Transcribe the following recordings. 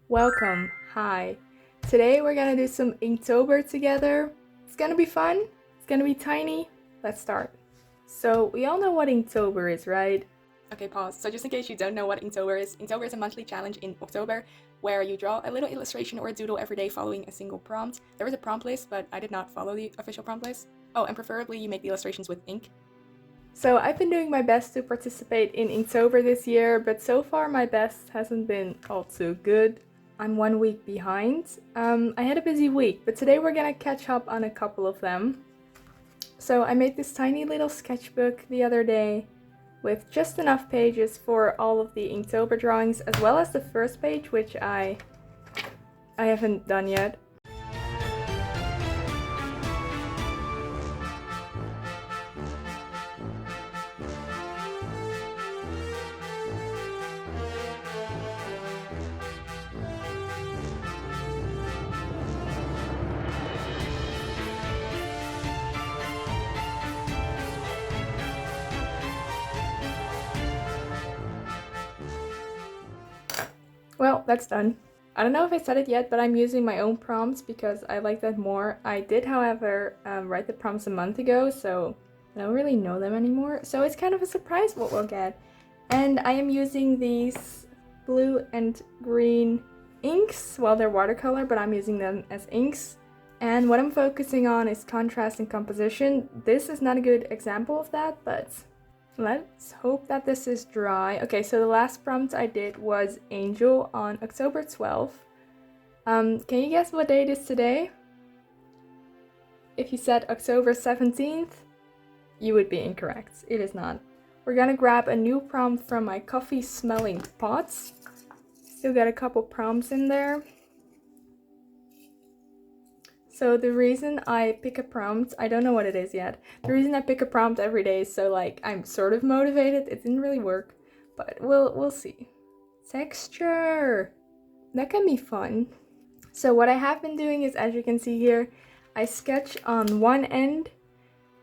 Welcome. Hi. Today we're gonna do some Inktober together. It's gonna be fun. It's gonna be tiny. Let's start. So we all know what Inktober is, right? Okay, pause. So just in case you don't know what Inktober is a monthly challenge in October where you draw a little illustration or a doodle every day following a single prompt. There is a prompt list, but I did not follow the official prompt list. Oh, and preferably you make the illustrations with ink. So I've been doing my best to participate in Inktober this year, but so far my best hasn't been all too good. I'm 1 week behind. I had a busy week, but today we're gonna catch up on a couple of them. So I made this tiny little sketchbook the other day with just enough pages for all of the Inktober drawings, as well as the first page, which I haven't done yet. Well, that's done. I don't know if I said it yet, but I'm using my own prompts because I like that more. I did, however, write the prompts a month ago, so I don't really know them anymore. So it's kind of a surprise what we'll get. And I am using these blue and green inks. Well, they're watercolor, but I'm using them as inks. And what I'm focusing on is contrast and composition. This is not a good example of that, but let's hope that this is dry. Okay, so the last prompt I did was Angel on October 12th. Can you guess what date is today? If you said October 17th, you would be incorrect. It is not. We're gonna grab a new prompt from my coffee smelling pots. Still got a couple prompts in there. So the reason I pick a prompt, I don't know what it is yet. The reason I pick a prompt every day is so like I'm sort of motivated. It didn't really work, but we'll see. Texture. That can be fun. So what I have been doing is, as you can see here, I sketch on one end.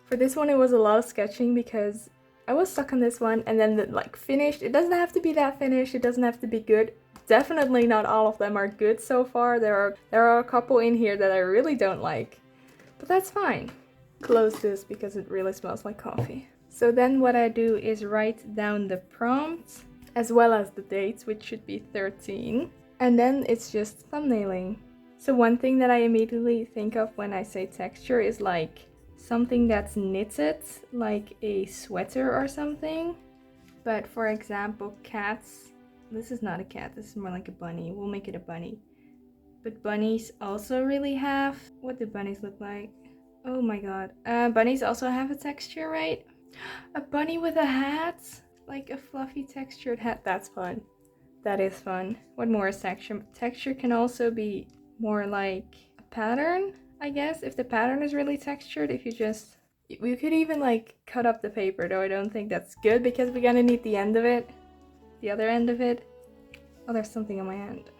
For this one it was a lot of sketching because I was stuck on this one, and then like finished. It doesn't have to be that finished. It doesn't have to be good. Definitely not all of them are good so far. There are a couple in here that I really don't like, but that's fine. Close this because it really smells like coffee. So then what I do is write down the prompt as well as the dates, which should be 13, and then it's just thumbnailing. So one thing that I immediately think of when I say texture is like something that's knitted, like a sweater or something. But for example, cats. This is not a cat, this is more like a bunny. We'll make it a bunny. But bunnies also really have... What do bunnies look like? Oh my god. Bunnies also have a texture, right? A bunny with a hat? Like a fluffy textured hat. That's fun. That is fun. What more is texture? Texture can also be more like a pattern, I guess. If the pattern is really textured, if you just... We could even like cut up the paper, though I don't think that's good because we're gonna need the end of it. The other end of it. Oh, there's something on my hand.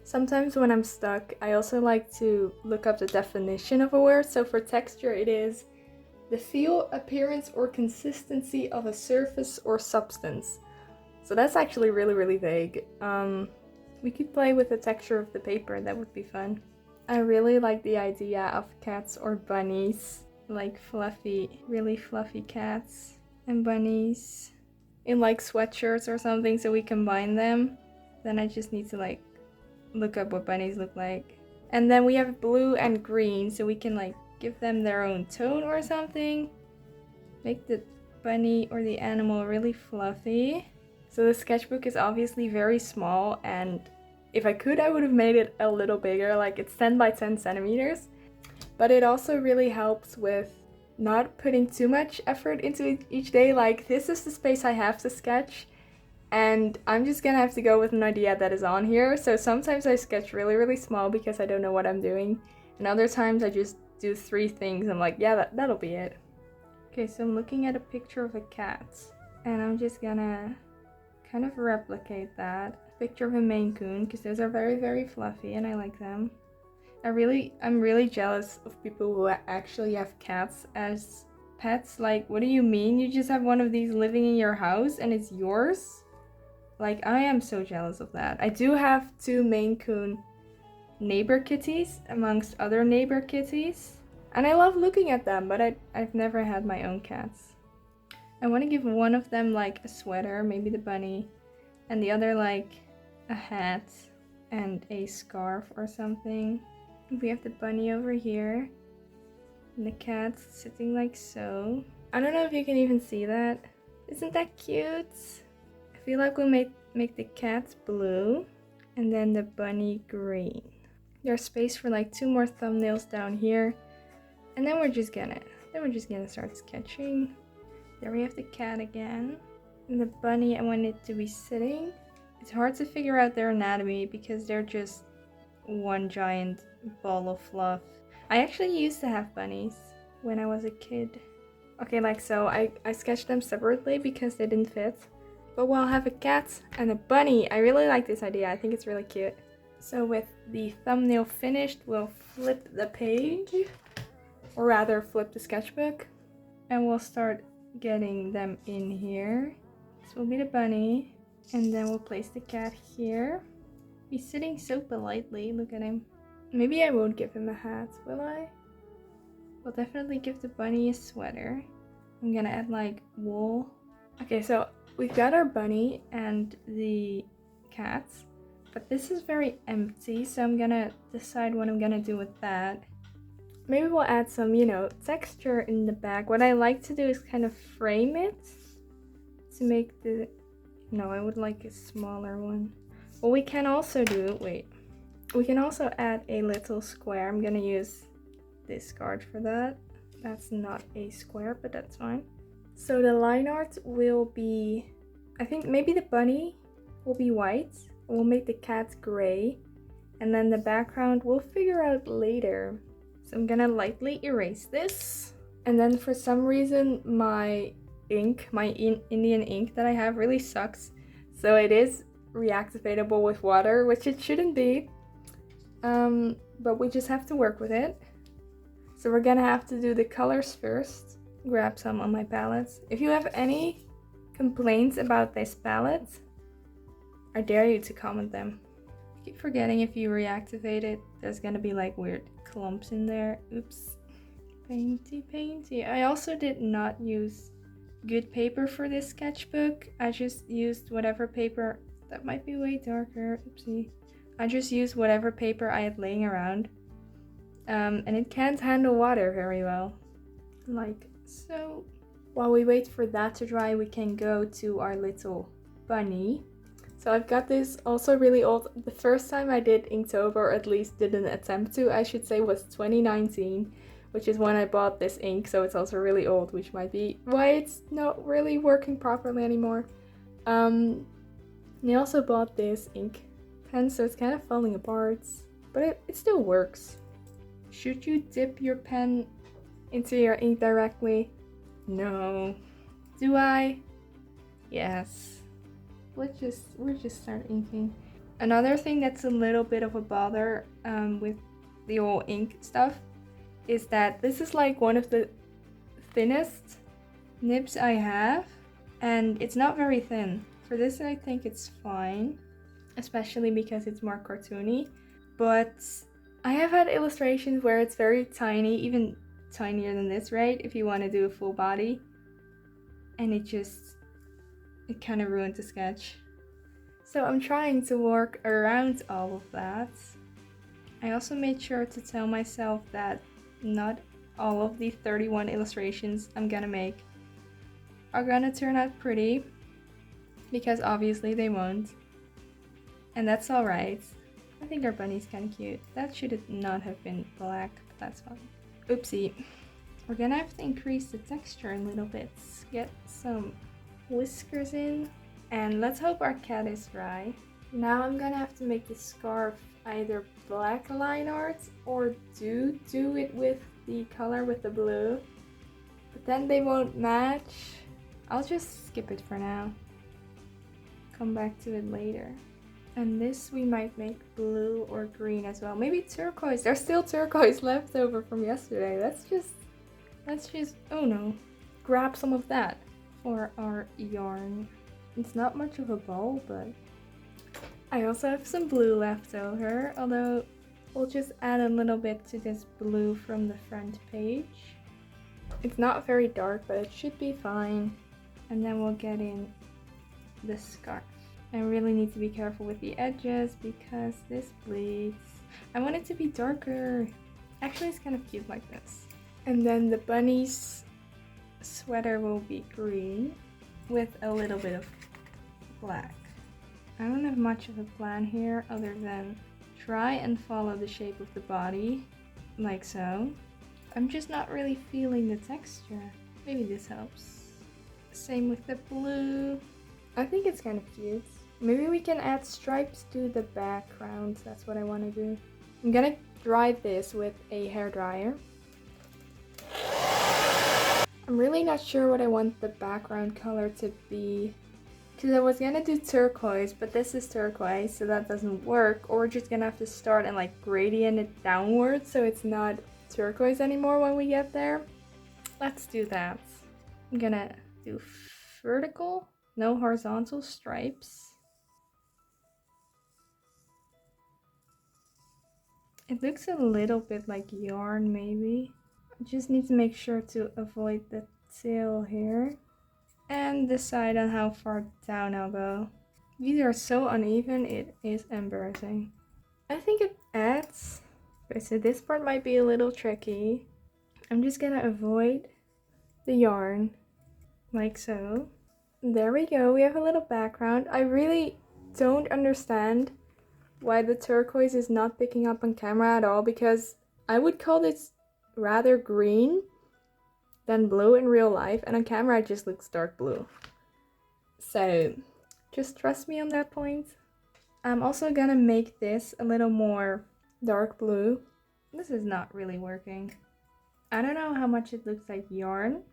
Sometimes when I'm stuck, I also like to look up the definition of a word. So for texture, it is the feel, appearance, or consistency of a surface or substance. So that's actually really, really vague. We could play with the texture of the paper. That would be fun. I really like the idea of cats or bunnies. Like fluffy, really fluffy cats and bunnies in like sweatshirts or something, so we combine them. Then I just need to like look up what bunnies look like. And then we have blue and green, so we can like give them their own tone or something. Make the bunny or the animal really fluffy. So the sketchbook is obviously very small, and if I could I would have made it a little bigger, like it's 10 by 10 centimeters. But it also really helps with not putting too much effort into each day. Like this is the space I have to sketch, and I'm just gonna have to go with an idea that is on here. So sometimes I sketch really, really small because I don't know what I'm doing, and other times I just do 3 things. I'm like, yeah, that'll be it. Okay, so I'm looking at a picture of a cat, and I'm just gonna kind of replicate that. Picture of a Maine Coon, because those are very, very fluffy and I like them. I'm really jealous of people who actually have cats as pets. Like, what do you mean? You just have one of these living in your house and it's yours? Like, I am so jealous of that. I do have 2 Maine Coon neighbor kitties amongst other neighbor kitties. And I love looking at them, but I've never had my own cats. I want to give one of them like a sweater, maybe the bunny, and the other like a hat and a scarf or something. We have the bunny over here, and the cat's sitting like so. I don't know if you can even see that. Isn't that cute? I feel like we'll make the cats blue, and then the bunny green. There's space for like 2 more thumbnails down here, and then we're just gonna start sketching. There we have the cat again. And the bunny, I want it to be sitting. It's hard to figure out their anatomy because they're just one giant ball of fluff. I actually used to have bunnies when I was a kid. Okay, like so, I sketched them separately because they didn't fit. But we'll have a cat and a bunny. I really like this idea. I think it's really cute. So with the thumbnail finished, we'll flip the page, or rather flip the sketchbook, and we'll start getting them in here. This will be the bunny, and then we'll place the cat here. He's sitting so politely, look at him. Maybe I won't give him a hat, will I? We'll definitely give the bunny a sweater. I'm gonna add like wool. Okay, so we've got our bunny and the cats, but this is very empty, so I'm gonna decide what I'm gonna do with that. Maybe we'll add some, texture in the back. What I like to do is kind of frame it to make the... No, I would like a smaller one. What we can also do, we can also add a little square. I'm gonna use this card for that. That's not a square, but that's fine. So the line art will be, I think maybe the bunny will be white. We'll make the cat gray, and then the background we'll figure out later. So I'm gonna lightly erase this. And then for some reason my ink, Indian ink that I have really sucks. So it is reactivatable with water, which it shouldn't be. But we just have to work with it. So we're gonna have to do the colors first. Grab some on my palettes. If you have any complaints about this palette, I dare you to comment them. I keep forgetting if you reactivate it, there's gonna be like weird clumps in there. Oops. Painty. I also did not use good paper for this sketchbook. I just used whatever paper. That might be way darker. Oopsie. I just used whatever paper I had laying around. And it can't handle water very well. Like so. While we wait for that to dry, we can go to our little bunny. So I've got this also really old. The first time I did Inktober, or at least did an attempt to, I should say, was 2019, which is when I bought this ink. So it's also really old, which might be why it's not really working properly anymore. I also bought this ink pen, so it's kind of falling apart, but it still works. Should you dip your pen into your ink directly? No. Do I? Yes. We'll just start inking. Another thing that's a little bit of a bother with the old ink stuff is that this is like one of the thinnest nibs I have, and it's not very thin. For this I think it's fine, especially because it's more cartoony, but I have had illustrations where it's very tiny, even tinier than this, right? If you want to do a full body, and it kind of ruined the sketch. So I'm trying to work around all of that. I also made sure to tell myself that not all of the 31 illustrations I'm gonna make are gonna turn out pretty, because obviously they won't. And that's alright. I think our bunny's kinda cute. That should not have been black, but that's fine. Oopsie. We're gonna have to increase the texture a little bit. Get some whiskers in, and let's hope our cat is dry. Now I'm gonna have to make the scarf either black line art or do it with the color with the blue, but then they won't match. I'll just skip it for now, come back to it later. And this we might make blue or green as well, maybe turquoise. There's still turquoise left over from yesterday. Let's just oh no, grab some of that for our yarn. It's not much of a ball, but I also have some blue left over, although we'll just add a little bit to this blue from the front page. It's not very dark, but it should be fine. And then we'll get in the scarf. I really need to be careful with the edges because this bleeds. I want it to be darker. Actually, it's kind of cute like this. And then the bunny's sweater will be green with a little bit of black. I don't have much of a plan here other than try and follow the shape of the body, like so. I'm just not really feeling the texture. Maybe this helps. Same with the blue. I think it's kind of cute. Maybe we can add stripes to the background. That's what I want to do. I'm gonna dry this with a hairdryer. I'm really not sure what I want the background color to be. Because I was gonna do turquoise, but this is turquoise, so that doesn't work. Or we're just gonna have to start and like gradient it downwards so it's not turquoise anymore when we get there. Let's do that. I'm gonna do vertical, no horizontal stripes. It looks a little bit like yarn maybe. I just need to make sure to avoid the tail here. And decide on how far down I'll go. These are so uneven, it is embarrassing. I think it adds. Okay, so this part might be a little tricky. I'm just gonna avoid the yarn, like so. There we go, we have a little background. I really don't understand why the turquoise is not picking up on camera at all, because I would call this rather green than blue in real life, and on camera it just looks dark blue. So just trust me on that point. I'm also gonna make this a little more dark blue. This is not really working. I don't know how much it looks like yarn.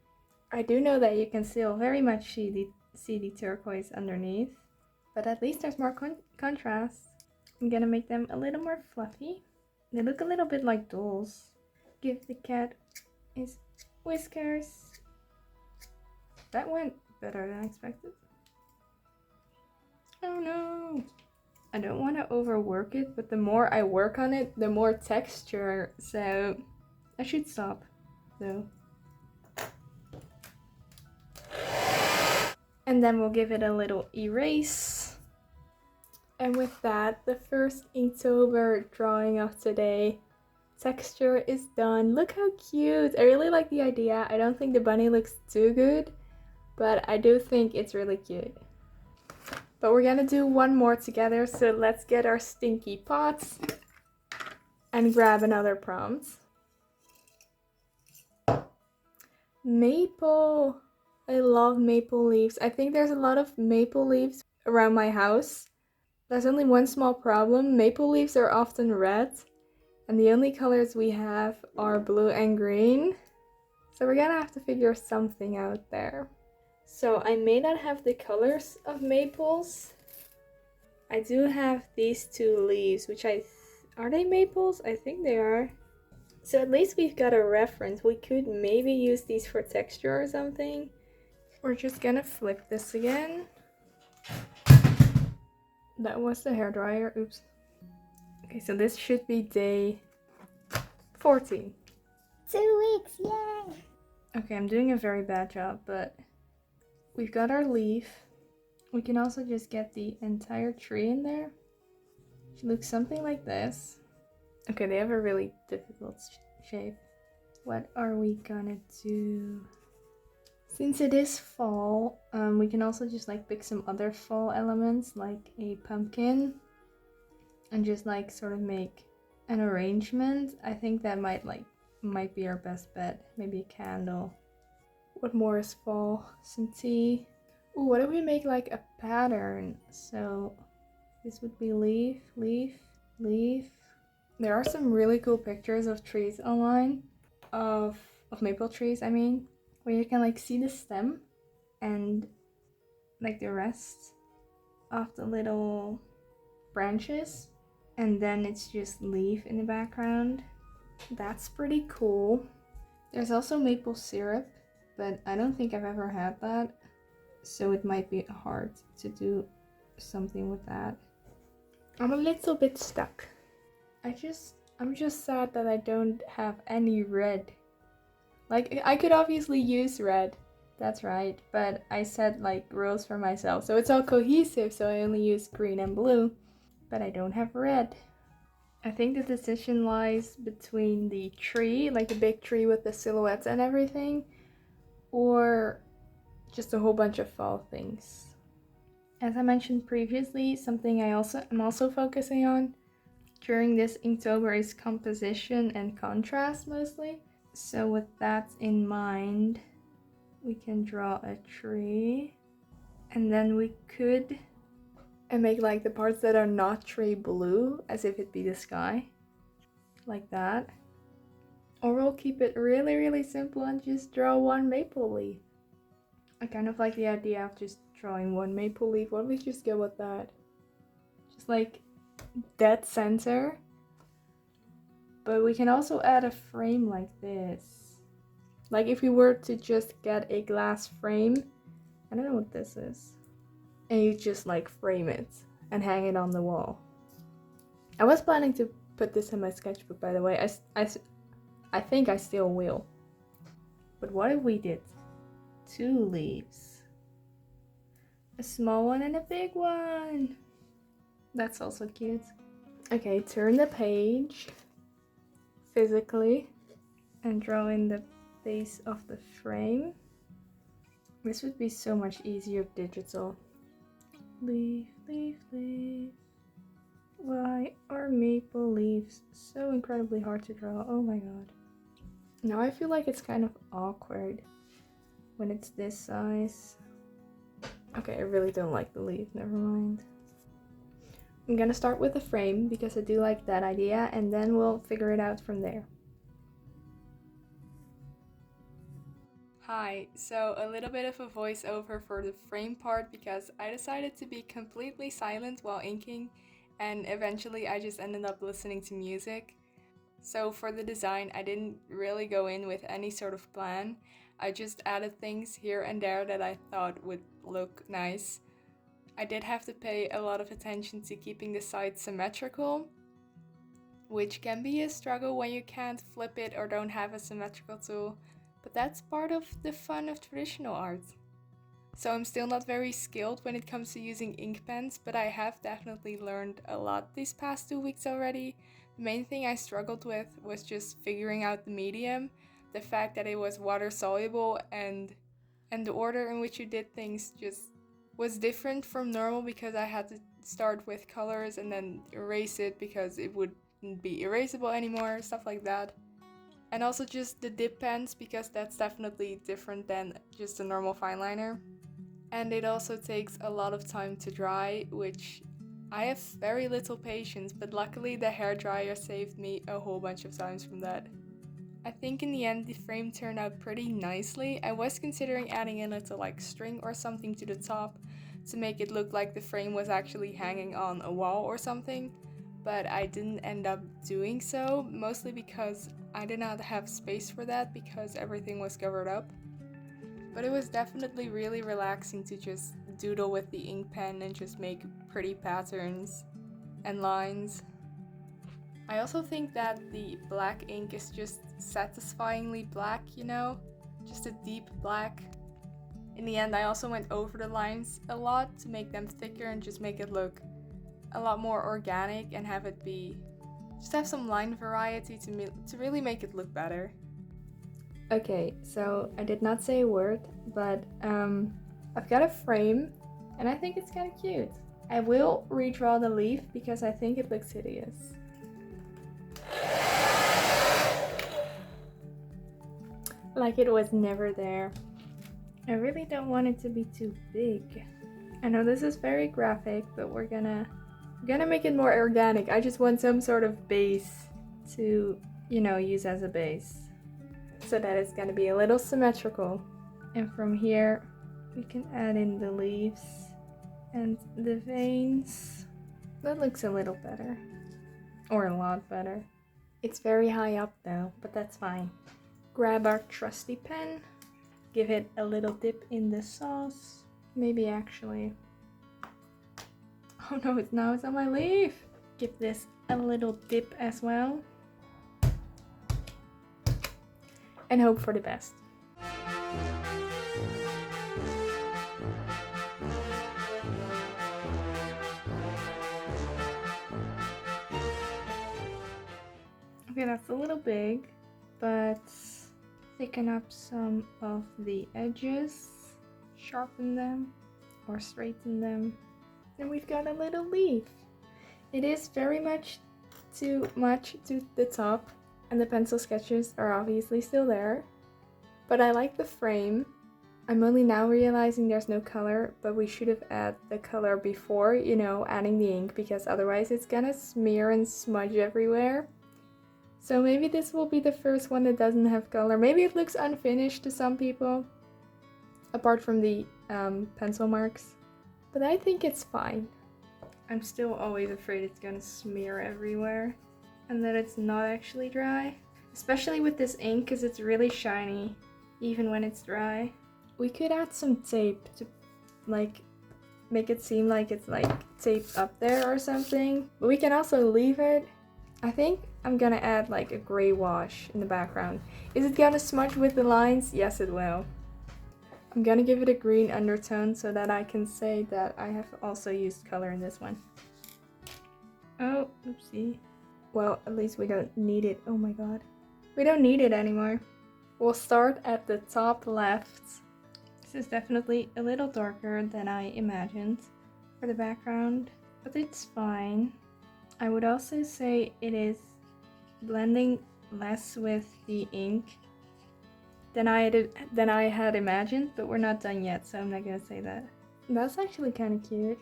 I do know that you can still very much see the turquoise underneath, but at least there's more contrast. I'm gonna make them a little more fluffy. They look a little bit like dolls. Give the cat his whiskers. That went better than expected. Oh no! I don't want to overwork it, but the more I work on it, the more texture, so I should stop, though. And then we'll give it a little erase. And with that, the first Inktober drawing of today, texture is done. Look how cute! I really like the idea. I don't think the bunny looks too good, but I do think it's really cute. But we're gonna do one more together, so let's get our stinky pots and grab another prompt. Maple! I love maple leaves. I think there's a lot of maple leaves around my house. There's only one small problem. Maple leaves are often red, and the only colors we have are blue and green. So we're gonna have to figure something out there. So I may not have the colors of maples. I do have these two leaves, which are they maples? I think they are. So at least we've got a reference. We could maybe use these for texture or something. We're just gonna flip this again. That was the hairdryer, oops. Okay, so this should be day 14. 2 weeks, yay! Okay, I'm doing a very bad job, but we've got our leaf. We can also just get the entire tree in there. It looks something like this. Okay, they have a really difficult shape. What are we gonna do? Since it is fall, we can also just like pick some other fall elements like a pumpkin and just like sort of make an arrangement. I think that might be our best bet. Maybe a candle. What more is fall? Some tea. Ooh, what if we make like a pattern? So this would be leaf, leaf, leaf. There are some really cool pictures of trees online, of maple trees, I mean, where you can like see the stem and like the rest of the little branches, and then it's just leaf in the background. That's pretty cool. There's also maple syrup, but I don't think I've ever had that. so it might be hard to do something with that. I'm a little bit stuck. I'm just sad that I don't have any red. Like, I could obviously use red, that's right, but I set like rules for myself, so it's all cohesive, so I only use green and blue, but I don't have red. I think the decision lies between the tree, like the big tree with the silhouettes and everything, or just a whole bunch of fall things. As I mentioned previously, something I'm also focusing on during this Inktober is composition and contrast mostly. So with that in mind, we can draw a tree, and then we could make like the parts that are not tree blue as if it be the sky, like that. Or we'll keep it really simple and just draw one maple leaf. I kind of like the idea of just drawing one maple leaf. Why don't we just go with that? Just like dead center. But we can also add a frame like this. Like if we were to just get a glass frame, I don't know what this is, and you just like frame it and hang it on the wall. I was planning to put this in my sketchbook, by the way. I think I still will. But what if we did 2 leaves? A small one and a big one. That's also cute. Okay, turn the page physically and draw in the base of the frame. This would be so much easier digital. Leaf, leaf, leaf. Why are maple leaves so incredibly hard to draw? Oh my god. Now I feel like it's kind of awkward when it's this size. Okay, I really don't like the leaf, never mind. I'm gonna start with the frame because I do like that idea, and then we'll figure it out from there. Hi, so a little bit of a voiceover for the frame part because I decided to be completely silent while inking, and eventually I just ended up listening to music. So for the design, I didn't really go in with any sort of plan. I just added things here and there that I thought would look nice. I did have to pay a lot of attention to keeping the sides symmetrical, which can be a struggle when you can't flip it or don't have a symmetrical tool, but that's part of the fun of traditional art. So I'm still not very skilled when it comes to using ink pens, but I have definitely learned a lot these past 2 weeks already. The main thing I struggled with was just figuring out the medium, the fact that it was water soluble, and the order in which you did things just was different from normal because I had to start with colors and then erase it because it wouldn't be erasable anymore, stuff like that. And also just the dip pens because that's definitely different than just a normal fine liner. And it also takes a lot of time to dry, which I have very little patience, but luckily the hairdryer saved me a whole bunch of times from that. I think in the end the frame turned out pretty nicely. I was considering adding a little like string or something to the top to make it look like the frame was actually hanging on a wall or something, but I didn't end up doing so, mostly because I did not have space for that because everything was covered up. But it was definitely really relaxing to just doodle with the ink pen and just make pretty patterns and lines. I also think that the black ink is just satisfyingly black, you know? Just a deep black. In the end, I also went over the lines a lot to make them thicker and just make it look a lot more organic and have it be... just have some line variety to really make it look better. Okay, so I did not say a word, but I've got a frame, and I think it's kind of cute. I will redraw the leaf because I think it looks hideous. Like it was never there. I really don't want it to be too big. I know this is very graphic, but we're gonna make it more organic. I just want some sort of base to, use as a base, so that it's gonna be a little symmetrical. And from here, we can add in the leaves and the veins. That looks a little better, or a lot better. It's very high up though, but that's fine. Grab our trusty pen, give it a little dip in the sauce, Maybe actually. Oh no, it's on my leaf. Give this a little dip as well. And hope for the best. Okay, that's a little big, but thicken up some of the edges, sharpen them, or straighten them. And we've got a little leaf. It is very much too much to the top, and the pencil sketches are obviously still there. But I like the frame. I'm only now realizing there's no color, but we should have added the color before, you know, adding the ink, because otherwise it's gonna smear and smudge everywhere. So maybe this will be the first one that doesn't have color. Maybe it looks unfinished to some people, apart from the pencil marks. But I think it's fine. I'm still always afraid it's gonna smear everywhere and that it's not actually dry. Especially with this ink, because it's really shiny, even when it's dry. We could add some tape to like make it seem like it's like taped up there or something. But we can also leave it. I think I'm gonna add like a gray wash in the background. Is it gonna smudge with the lines? Yes, it will. I'm gonna give it a green undertone so that I can say that I have also used color in this one. Oh, oopsie. Well, at least we don't need it. Oh my god. We don't need it anymore. We'll start at the top left. This is definitely a little darker than I imagined for the background, but it's fine. I would also say it is blending less with the ink than I had imagined, but we're not done yet, so I'm not gonna say that. That's actually kind of cute.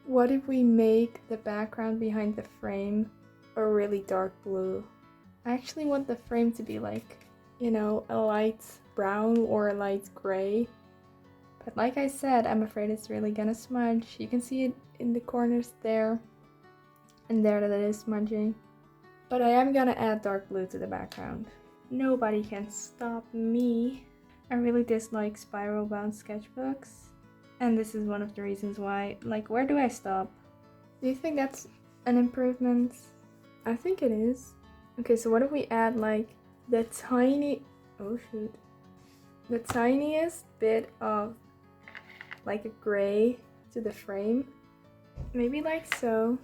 What if we make the background behind the frame a really dark blue? I actually want the frame to be like, you know, a light brown or a light gray. But like I said, I'm afraid it's really gonna smudge. You can see it in the corners there and there that it is smudging. But I am gonna add dark blue to the background. Nobody can stop me. I really dislike spiral bound sketchbooks. And this is one of the reasons why. Like, where do I stop? Do you think that's an improvement? I think it is. Okay, so what if we add like the tiniest bit of like a gray to the frame? Maybe like so.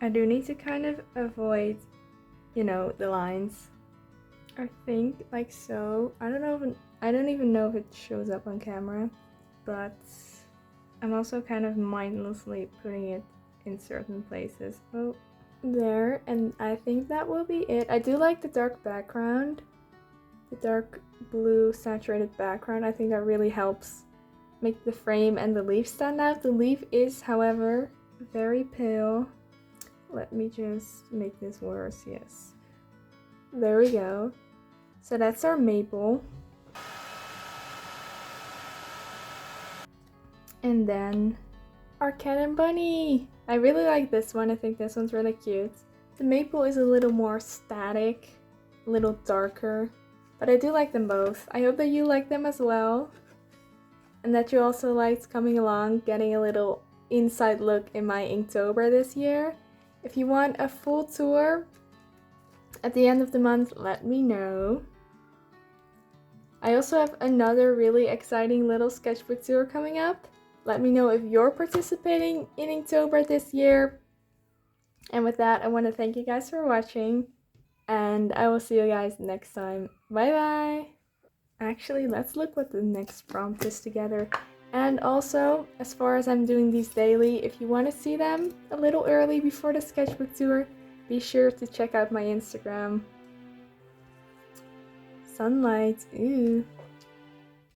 I do need to kind of avoid, you know, the lines. I think like so. I don't even know if it shows up on camera, but I'm also kind of mindlessly putting it in certain places. Oh, there, and I think that will be it. I do like the dark background, the dark blue saturated background. I think that really helps make the frame and the leaf stand out. The leaf is, however, very pale. Let me just make this worse. Yes, there we go. So that's our maple. And then our cannon bunny. I really like this one. I think this one's really cute. The maple is a little more static, a little darker, but I do like them both. I hope that you like them as well, and that you also liked coming along, getting a little inside look in my Inktober this year. If you want a full tour at the end of the month, let me know. I also have another really exciting little sketchbook tour coming up. Let me know if you're participating in Inktober this year. And with that, I want to thank you guys for watching, and I will see you guys next time. Bye bye! Actually, let's look what the next prompt is together. And also, as far as I'm doing these daily, if you want to see them a little early before the sketchbook tour, be sure to check out my Instagram. Sunlight, ooh.